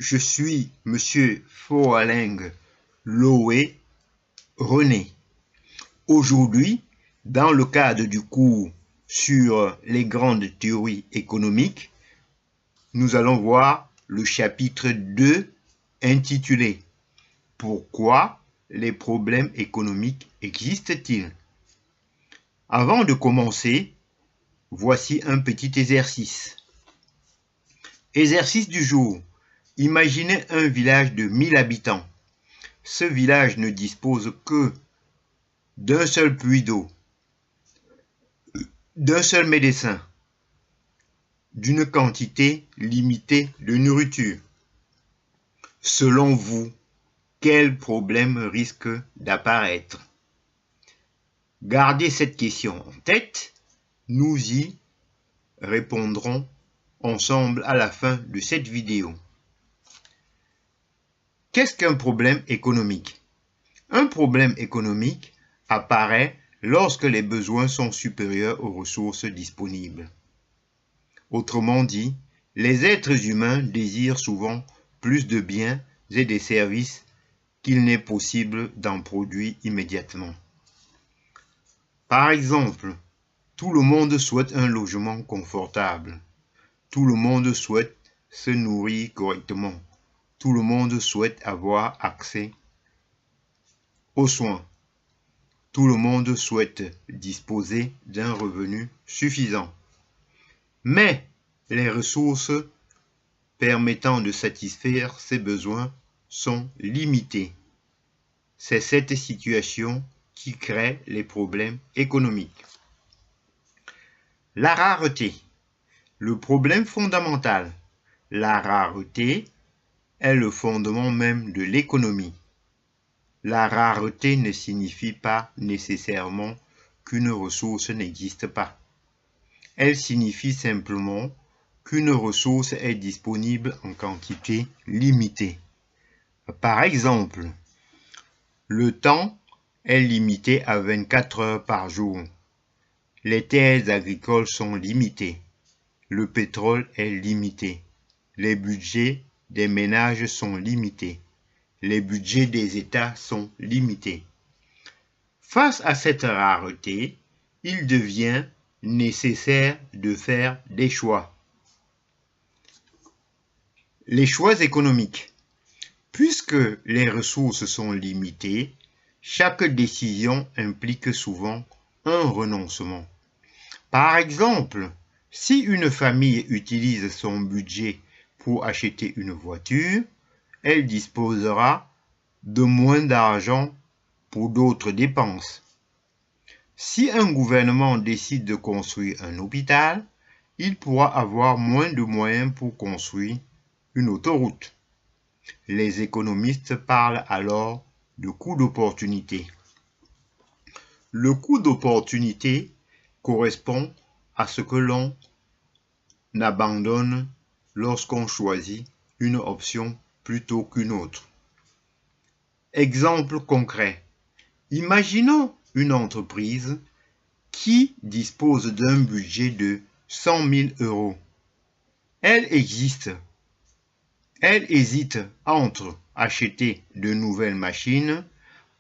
Je suis Monsieur Foaling Loé René. Aujourd'hui, dans le cadre du cours sur les grandes théories économiques, nous allons voir le chapitre 2 intitulé « Pourquoi les problèmes économiques existent-ils » Avant de commencer, voici un petit exercice. Exercice du jour. Imaginez un village de 1000 habitants. Ce village ne dispose que d'un seul puits d'eau, d'un seul médecin, d'une quantité limitée de nourriture. Selon vous, quel problème risque d'apparaître? Gardez cette question en tête, nous y répondrons ensemble à la fin de cette vidéo. Qu'est-ce qu'un problème économique? Un problème économique apparaît lorsque les besoins sont supérieurs aux ressources disponibles. Autrement dit, les êtres humains désirent souvent plus de biens et des services qu'il n'est possible d'en produire immédiatement. Par exemple, tout le monde souhaite un logement confortable. Tout le monde souhaite se nourrir correctement. Tout le monde souhaite avoir accès aux soins. Tout le monde souhaite disposer d'un revenu suffisant. Mais les ressources permettant de satisfaire ces besoins sont limitées. C'est cette situation qui crée les problèmes économiques. La rareté. Le problème fondamental. La rareté est le fondement même de l'économie. La rareté ne signifie pas nécessairement qu'une ressource n'existe pas. Elle signifie simplement qu'une ressource est disponible en quantité limitée. Par exemple, le temps est limité à 24 heures par jour. Les terres agricoles sont limitées. Le pétrole est limité. Les budgets des ménages sont limités. Les budgets des États sont limités. Face à cette rareté, il devient nécessaire de faire des choix. Les choix économiques. Puisque les ressources sont limitées, chaque décision implique souvent un renoncement. Par exemple, si une famille utilise son budget pour acheter une voiture, elle disposera de moins d'argent pour d'autres dépenses. Si un gouvernement décide de construire un hôpital, il pourra avoir moins de moyens pour construire une autoroute. Les économistes parlent alors de coût d'opportunité. Le coût d'opportunité correspond à ce que l'on abandonne lorsqu'on choisit une option plutôt qu'une autre. Exemple concret. Imaginons une entreprise qui dispose d'un budget de 100 000 euros. Elle hésite entre acheter de nouvelles machines,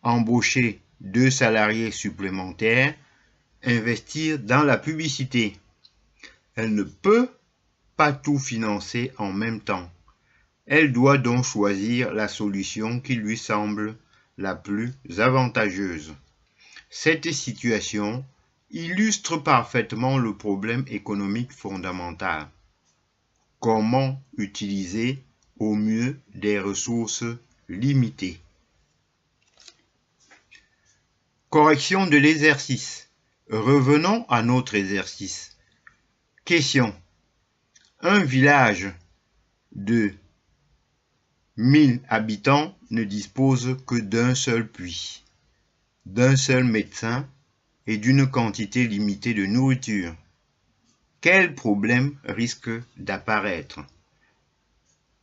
embaucher 2 salariés supplémentaires, investir dans la publicité. Elle ne peut pas tout financer en même temps. Elle doit donc choisir la solution qui lui semble la plus avantageuse. Cette situation illustre parfaitement le problème économique fondamental. Comment utiliser au mieux des ressources limitées? Correction de l'exercice. Revenons à notre exercice. Question. Un village de 1000 habitants ne dispose que d'un seul puits, d'un seul médecin et d'une quantité limitée de nourriture. Quel problème risque d'apparaître?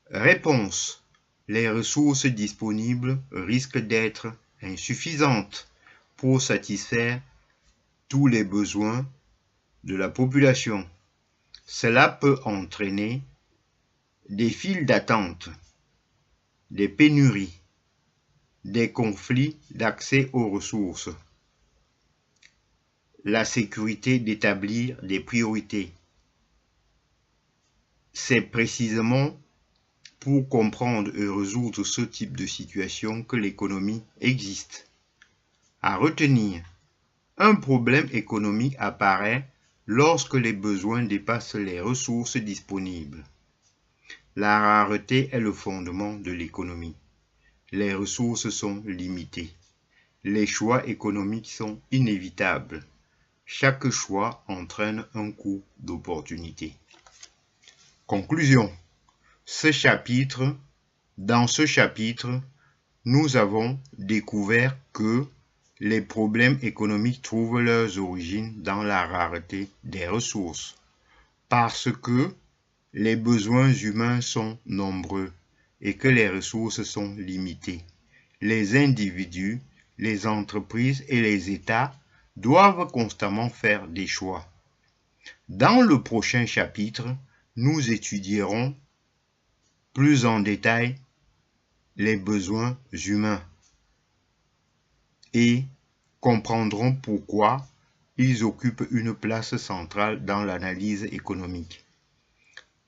Réponse. Les ressources disponibles risquent d'être insuffisantes pour satisfaire tous les besoins de la population. Cela peut entraîner des files d'attente, des pénuries, des conflits d'accès aux ressources, la sécurité d'établir des priorités. C'est précisément pour comprendre et résoudre ce type de situation que l'économie existe. À retenir, un problème économique apparaît lorsque les besoins dépassent les ressources disponibles. La rareté est le fondement de l'économie. Les ressources sont limitées. Les choix économiques sont inévitables. Chaque choix entraîne un coût d'opportunité. Conclusion. Dans ce chapitre, nous avons découvert que les problèmes économiques trouvent leurs origines dans la rareté des ressources, parce que les besoins humains sont nombreux et que les ressources sont limitées. Les individus, les entreprises et les États doivent constamment faire des choix. Dans le prochain chapitre, nous étudierons plus en détail les besoins humains et comprendrons pourquoi ils occupent une place centrale dans l'analyse économique.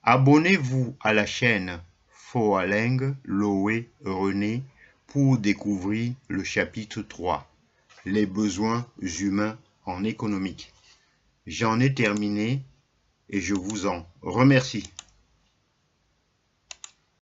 Abonnez-vous à la chaîne Foaleng Loé René pour découvrir le chapitre 3, les besoins humains en économique. J'en ai terminé et je vous en remercie.